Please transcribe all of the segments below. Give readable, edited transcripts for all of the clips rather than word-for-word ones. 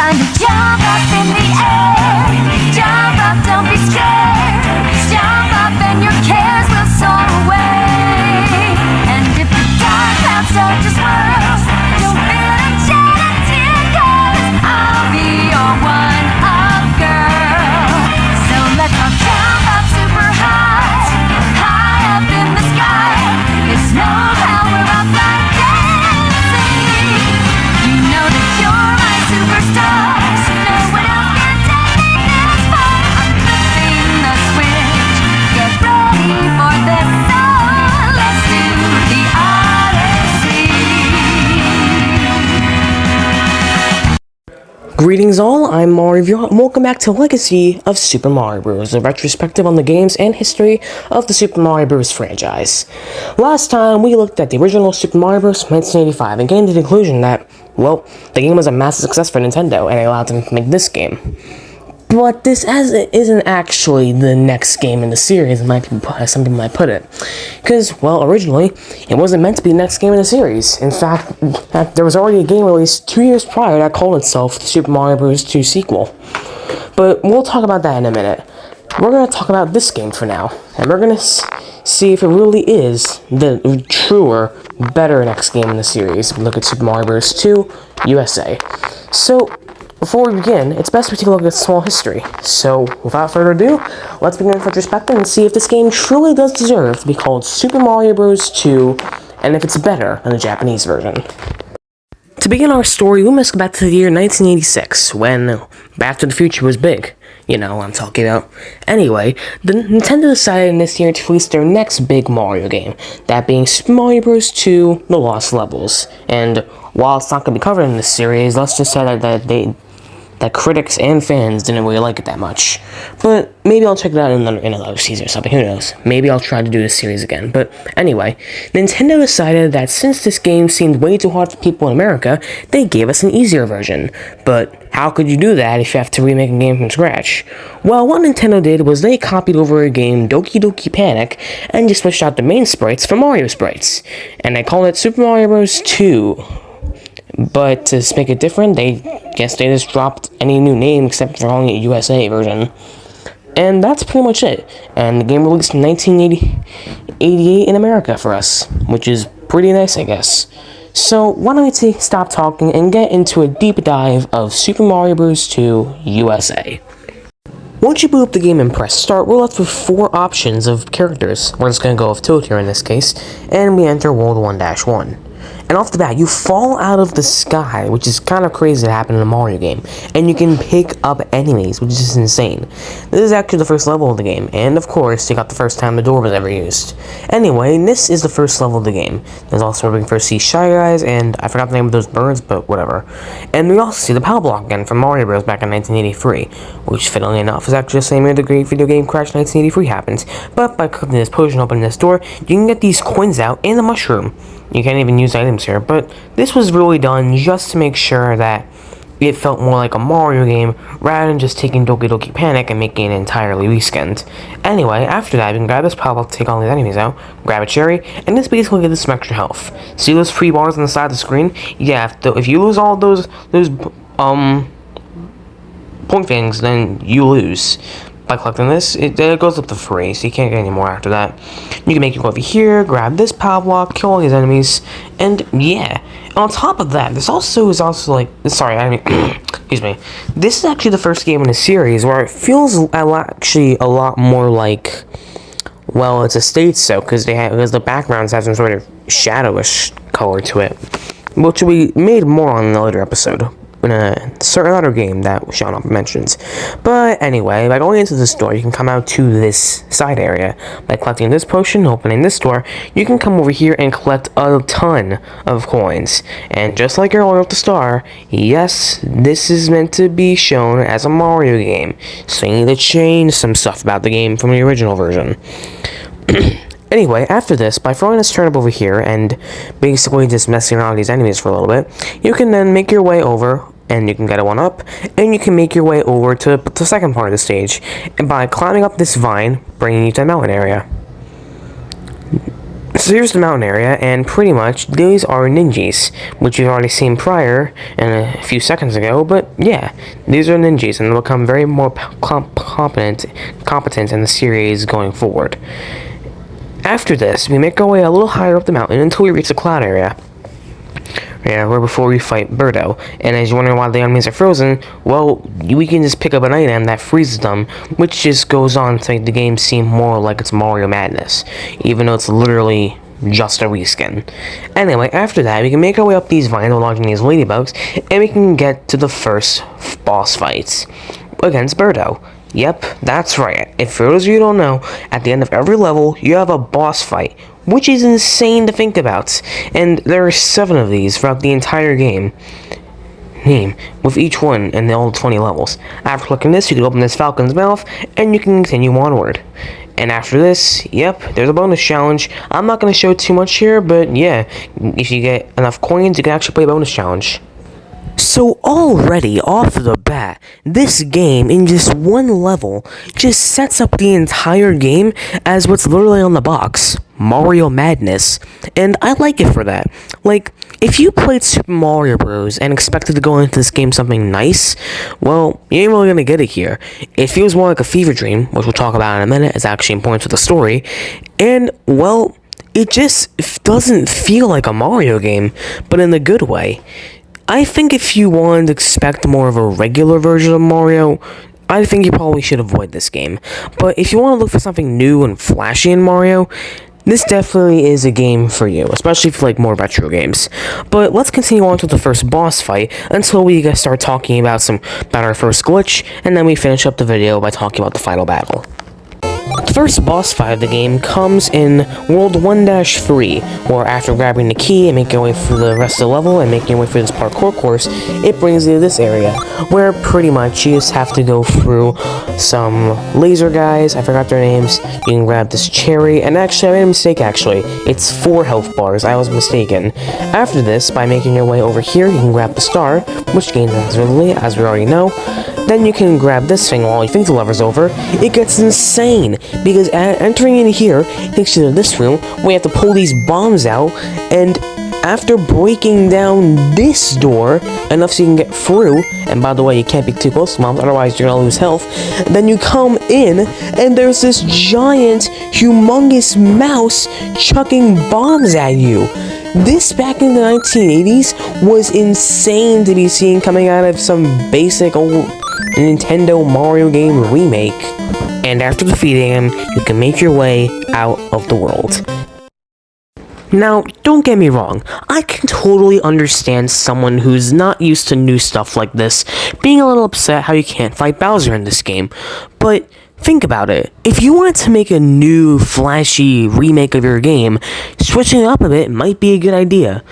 time to jump up in the air. Jump up, don't be scared. Jump up and your cares will soar away. And if the dark clouds start to swirl, don't feel a shed a tear, 'cause I'll be your one-up girl. So let's all jump up super high, high up in the sky. There's no power up like dancing. You know that you're my superstar, so no one else can take me this far. I'm flipping the switch, get ready for this, so let's do the Odyssey. Greetings all, I'm Mario, and welcome back to Legacy of Super Mario Bros., a retrospective on the games and history of the Super Mario Bros. Franchise. Last time, we looked at the original Super Mario Bros. 1985 and came to the conclusion that, well, the game was a massive success for Nintendo, and it allowed them to make this game. But this isn't actually the next game in the series, as some people might put it. Because, well, originally, it wasn't meant to be the next game in the series. In fact, there was already a game released 2 years prior that called itself the Super Mario Bros. 2 sequel. But we'll talk about that in a minute. We're going to talk about this game for now, and we're going to see if it really is the truer, better next game in the series. Look at Super Mario Bros. 2 USA. So, before we begin, it's best we take a look at small history. So, without further ado, let's begin with retrospective and see if this game truly does deserve to be called Super Mario Bros. 2, and if it's better than the Japanese version. To begin our story, we must go back to the year 1986, when Back to the Future was big. You know what I'm talking about. Anyway, Nintendo decided in this year to release their next big Mario game, that being Super Mario Bros. 2 The Lost Levels. And while it's not going to be covered in this series, let's just say that critics and fans didn't really like it that much. But maybe I'll check it out in another season or something, who knows. Maybe I'll try to do this series again. But anyway, Nintendo decided that since this game seemed way too hard for people in America, they gave us an easier version. But how could you do that if you have to remake a game from scratch? Well, what Nintendo did was they copied over a game, Doki Doki Panic, and just switched out the main sprites for Mario sprites. And they called it Super Mario Bros. 2. But to make it different, they just dropped any new name except for calling it USA version. And that's pretty much it. And the game released in 1988 in America for us, which is pretty nice, I guess. So why don't we stop talking and get into a deep dive of Super Mario Bros. 2 USA. Once you boot up the game and press start, we're left with 4 options of characters. We're just going to go with Toad here in this case, and we enter World 1-1. And off the bat, you fall out of the sky, which is kind of crazy to happen in a Mario game. And you can pick up enemies, which is just insane. This is actually the first level of the game, and of course, you got the first time the door was ever used. Anyway, this is the first level of the game. There's also where we can first see Shy Guys, and I forgot the name of those birds, but whatever. And we also see the Power Block again from Mario Bros. Back in 1983, which, fiddling enough, is actually the same year the great video game Crash 1983 happens. But by clicking this potion opening this door, you can get these coins out and the mushroom. You can't even use items here, but this was really done just to make sure that it felt more like a Mario game rather than just taking Doki Doki Panic and making it entirely reskinned. Anyway, after that, you can grab this Power Block to take all these enemies out, grab a cherry, and this basically gives us some extra health. See those 3 bars on the side of the screen? Yeah, if you lose all those point things, then you lose. By collecting this, it goes up to 3, so you can't get any more after that. You can make your way over here, grab this Power Block, kill all these enemies, and yeah. And on top of that, this is also like, excuse me. This is actually the first game in the series where it feels actually a lot more like, well, it's a stage cell, because the backgrounds have some sort of shadowish color to it, which we made more on in the later episode. In a certain other game that Sean mentions. But anyway, by going into this door, you can come out to this side area. By collecting this potion, opening this door, you can come over here and collect a ton of coins. And just like earlier with the star, yes, this is meant to be shown as a Mario game. So you need to change some stuff about the game from the original version. Anyway, after this, by throwing this turnip over here and basically just messing around with these enemies for a little bit, you can then make your way over, and you can get a 1-up, and you can make your way over to the second part of the stage, and by climbing up this vine, bringing you to the mountain area. So here's the mountain area, and pretty much these are ninjas, which you've already seen prior and a few seconds ago. But yeah, these are ninjas, and they'll become very more competent in the series going forward. After this, we make our way a little higher up the mountain until we reach the cloud area. Yeah, where before we fight Birdo. And as you're wondering why the enemies are frozen, well, we can just pick up an item that freezes them, which just goes on to make the game seem more like it's Mario Madness, even though it's literally just a reskin. Anyway, after that, we can make our way up these vines while launching these ladybugs, and we can get to the first boss fights against Birdo. Yep, that's right. If for those of you who don't know, at the end of every level, you have a boss fight, which is insane to think about. And there are 7 of these throughout the entire game, with each one in all 20 levels. After clicking this, you can open this Falcon's mouth, and you can continue onward. And after this, yep, there's a bonus challenge. I'm not going to show too much here, but yeah, if you get enough coins, you can actually play a bonus challenge. So already, off the bat, this game, in just one level, just sets up the entire game as what's literally on the box, Mario Madness, and I like it for that. Like, if you played Super Mario Bros. And expected to go into this game something nice, well, you ain't really gonna get it here. It feels more like a fever dream, which we'll talk about in a minute, it's actually important to the story, and, well, it just doesn't feel like a Mario game, but in a good way. I think if you wanted to expect more of a regular version of Mario, I think you probably should avoid this game. But if you want to look for something new and flashy in Mario, this definitely is a game for you, especially if you like more retro games. But let's continue on to the first boss fight until we start talking about our first glitch, and then we finish up the video by talking about the final battle. The first boss fight of the game comes in World 1-3, where after grabbing the key and making your way through the rest of the level and making your way through this parkour course, it brings you to this area, where pretty much you just have to go through some laser guys, I forgot their names, you can grab this cherry, and actually I made a mistake actually, it's 4 health bars, I was mistaken. After this, by making your way over here, you can grab the star, which gains invisibility, as we already know. Then you can grab this thing while you think the lever's over. It gets insane, because entering in here takes you to this room, where you have to pull these bombs out, and after breaking down this door, enough so you can get through, and by the way, you can't be too close to bombs, otherwise you're gonna lose health, then you come in, and there's this giant, humongous mouse chucking bombs at you. This, back in the 1980s, was insane to be seen coming out of some basic old Nintendo Mario game remake. And after defeating him, you can make your way out of the world. Now, don't get me wrong, I can totally understand someone who's not used to new stuff like this being a little upset how you can't fight Bowser in this game, but think about it. If you wanted to make a new, flashy remake of your game, switching it up a bit might be a good idea.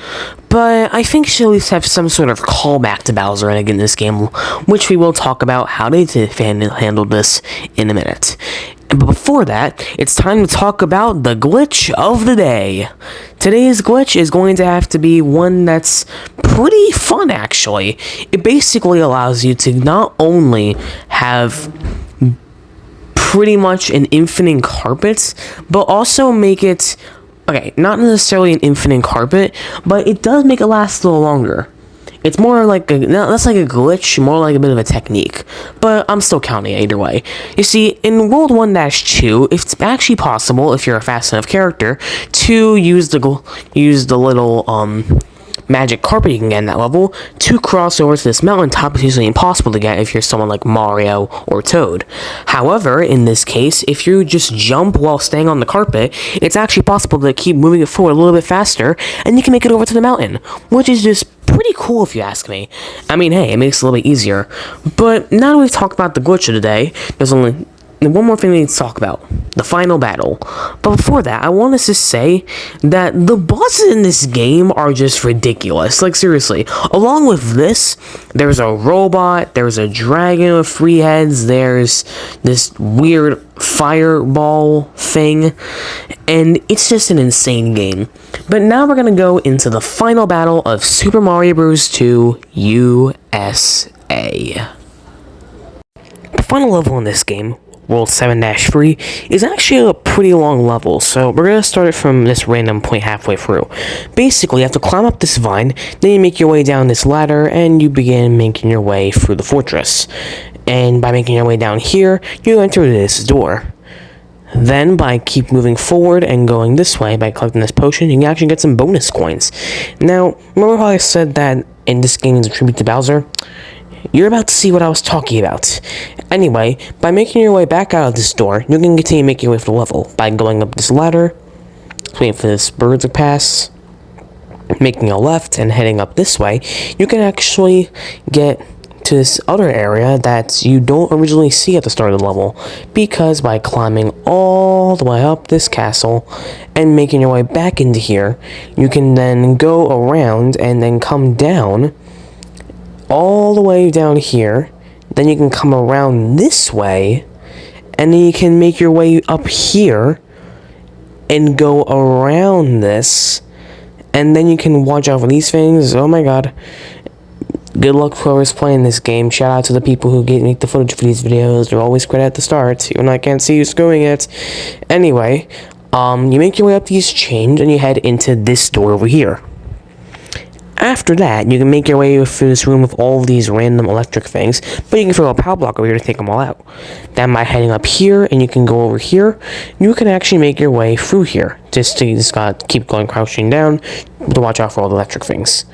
But I think you should at least have some sort of callback to Bowser in this game, which we will talk about how they handled this in a minute. But before that, it's time to talk about the glitch of the day. Today's glitch is going to have to be one that's pretty fun, actually. It basically allows you to not only have pretty much an infinite carpet, but also make it, okay, not necessarily an infinite carpet, but it does make it last a little longer. It's more like that's like a glitch, more like a bit of a technique, but I'm still counting it either way. You see, in World 1-2, it's actually possible, if you're a fast enough character, to use the little magic carpet you can get in that level to cross over to this mountaintop. Is usually impossible to get if you're someone like Mario or Toad. However, in this case, if you just jump while staying on the carpet, it's actually possible to keep moving it forward a little bit faster, and you can make it over to the mountain, which is just pretty cool if you ask me. I mean, hey, it makes it a little bit easier. But now that we've talked about the glitch of the day, there's only one more thing we need to talk about. The final battle. But before that, I want us to say that the bosses in this game are just ridiculous. Like, seriously. Along with this, there's a robot, there's a dragon with 3 heads, there's this weird fireball thing, and it's just an insane game. But now we're gonna go into the final battle of Super Mario Bros. 2 USA. The final level in this game World 7-3 is actually a pretty long level, so we're gonna start it from this random point halfway through. Basically, you have to climb up this vine, then you make your way down this ladder, and you begin making your way through the fortress. And by making your way down here, you enter this door. Then, by keep moving forward and going this way, by collecting this potion, you can actually get some bonus coins. Now, remember how I said that in this game is a tribute to Bowser? You're about to see what I was talking about. Anyway, by making your way back out of this door, you can continue making your way through the level by going up this ladder, waiting for this bird to pass, making a left, and heading up this way. You can actually get to this other area that you don't originally see at the start of the level, because by climbing all the way up this castle and making your way back into here, you can then go around and then come down all the way down here. Then you can come around this way, and then you can make your way up here and go around this, and then you can watch out for these things. Oh my god. Good luck whoever's playing this game. Shout out to the people who make the footage for these videos. They're always great at the start, even though I can't see who's doing it. Anyway, you make your way up these chains, and you head into this door over here. After that, you can make your way through this room with all of these random electric things, but you can throw a power block over here to take them all out. Then by heading up here, and you can go over here, you can actually make your way through here. You just gotta keep going, crouching down to watch out for all the electric things.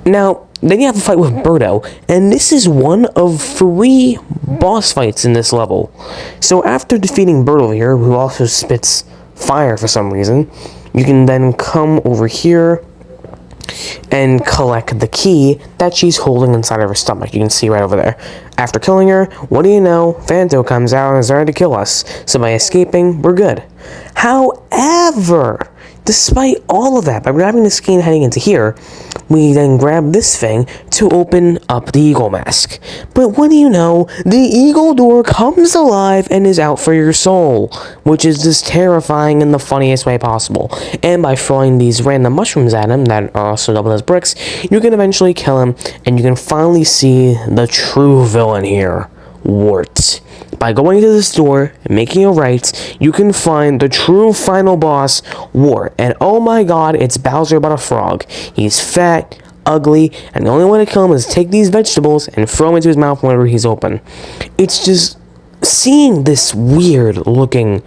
Now, then you have a fight with Birdo, and this is one of 3 boss fights in this level. So after defeating Birdo here, who also spits fire for some reason, you can then come over here and collect the key that she's holding inside of her stomach. You can see right over there. After killing her, what do you know? Phanto comes out and is ready to kill us. So by escaping, we're good. However, despite all of that, by grabbing this key and heading into here, we then grab this thing to open up the Eagle Mask. But what do you know? The Eagle Door comes alive and is out for your soul, which is just terrifying in the funniest way possible. And by throwing these random mushrooms at him that are also doubled as bricks, you can eventually kill him, and you can finally see the true villain here, Wart. By going to this door and making a right, you can find the true final boss, Wart. And oh my god, it's Bowser but a frog. He's fat, ugly, and the only way to kill him is take these vegetables and throw them into his mouth whenever he's open. It's just, seeing this weird looking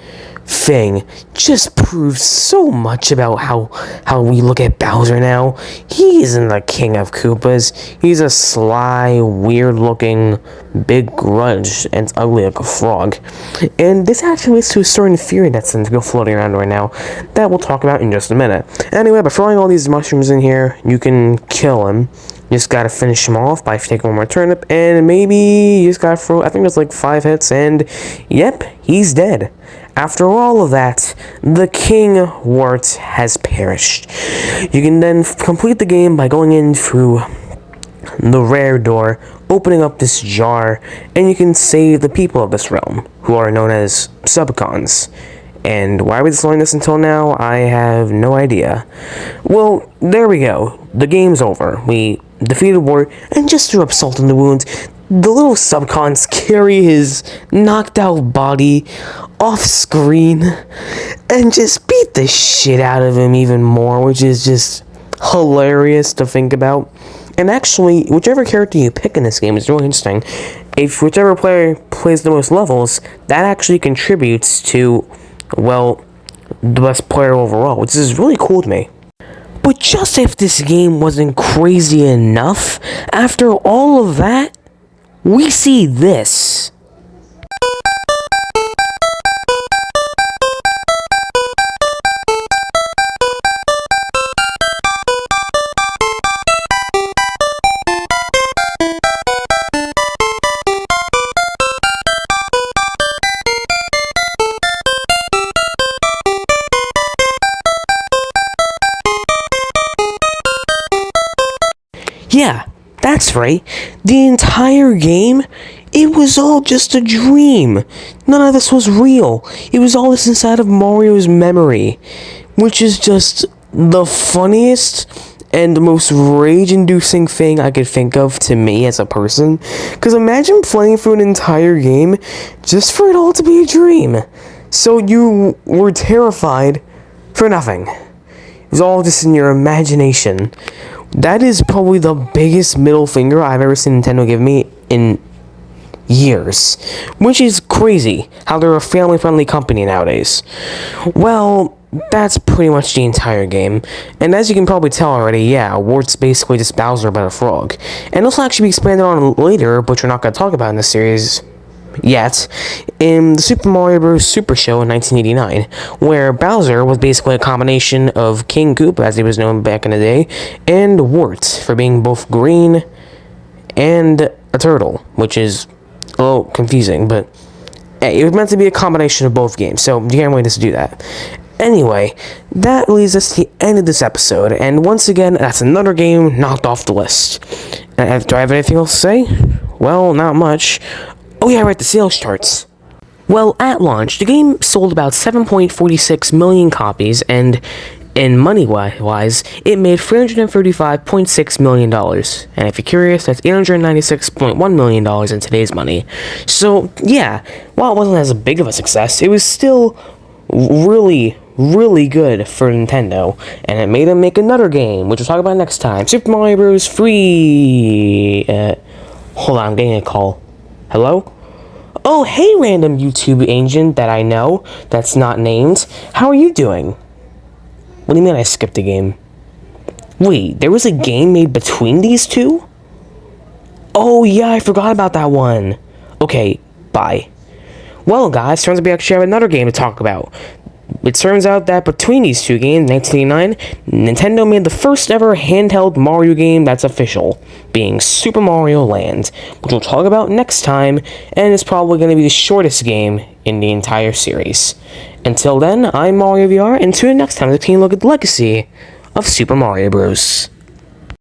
thing just proves so much about how we look at Bowser now. He isn't the king of Koopas. He's a sly, weird-looking, big grudge, and it's ugly like a frog. And this actually leads to a certain theory that's floating around right now that we'll talk about in just a minute. Anyway, by throwing all these mushrooms in here, you can kill him. You just gotta finish him off by taking one more turnip, and maybe you just gotta throw, I think it's like 5 hits, and yep, he's dead. After all of that, the King Wart has perished. You can then complete the game by going in through the rare door, opening up this jar, and you can save the people of this realm, who are known as Subcons. And why are we slowing this until now? I have no idea. Well, there we go. The game's over. We defeated Wart, and just to rub salt in the wounds, the little Subcons carry his knocked out body off screen and just beat the shit out of him even more, which is just hilarious to think about. And actually, whichever character you pick in this game is really interesting. If whichever player plays the most levels, that actually contributes to, well, the best player overall, which is really cool to me. But just if this game wasn't crazy enough, after all of that, we see this. Yeah, that's right. The entire game, it was all just a dream. None of this was real. It was all this inside of Mario's memory, which is just the funniest and the most rage-inducing thing I could think of to me as a person. Because imagine playing through an entire game just for it all to be a dream. So you were terrified for nothing. It was all just in your imagination. That is probably the biggest middle finger I've ever seen Nintendo give me in years. Which is crazy, how they're a family-friendly company nowadays. Well, that's pretty much the entire game. And as you can probably tell already, yeah, Wart's basically just Bowser but a frog. And this will actually be expanded on later, but we're not going to talk about in this series yet, in the Super Mario Bros. Super Show in 1989, where Bowser was basically a combination of King Koopa, as he was known back in the day, and Wart, for being both green and a turtle, which is a little confusing, but hey, it was meant to be a combination of both games, so you can't wait to do that. Anyway, that leads us to the end of this episode, and once again, that's another game knocked off the list. Do I have anything else to say? Well, not much. Oh yeah, right, the sales charts. Well, at launch, the game sold about 7.46 million copies, and in money-wise, it made $335.6 million. And if you're curious, that's $896.1 million in today's money. So, yeah, while it wasn't as big of a success, it was still really, really good for Nintendo. And it made them make another game, which we'll talk about next time. Super Mario Bros. Free... hold on, I'm getting a call. Hello? Oh, hey, random YouTube agent that I know that's not named. How are you doing? What do you mean I skipped the game? Wait, there was a game made between these two? Oh, yeah, I forgot about that one. Okay, bye. Well, guys, turns out we actually have another game to talk about. It turns out that between these two games, 1989, Nintendo made the first ever handheld Mario game that's official, being Super Mario Land, which we'll talk about next time, and it's probably going to be the shortest game in the entire series. Until then, I'm Mario VR, and tune in next time to take a look at the legacy of Super Mario Bros.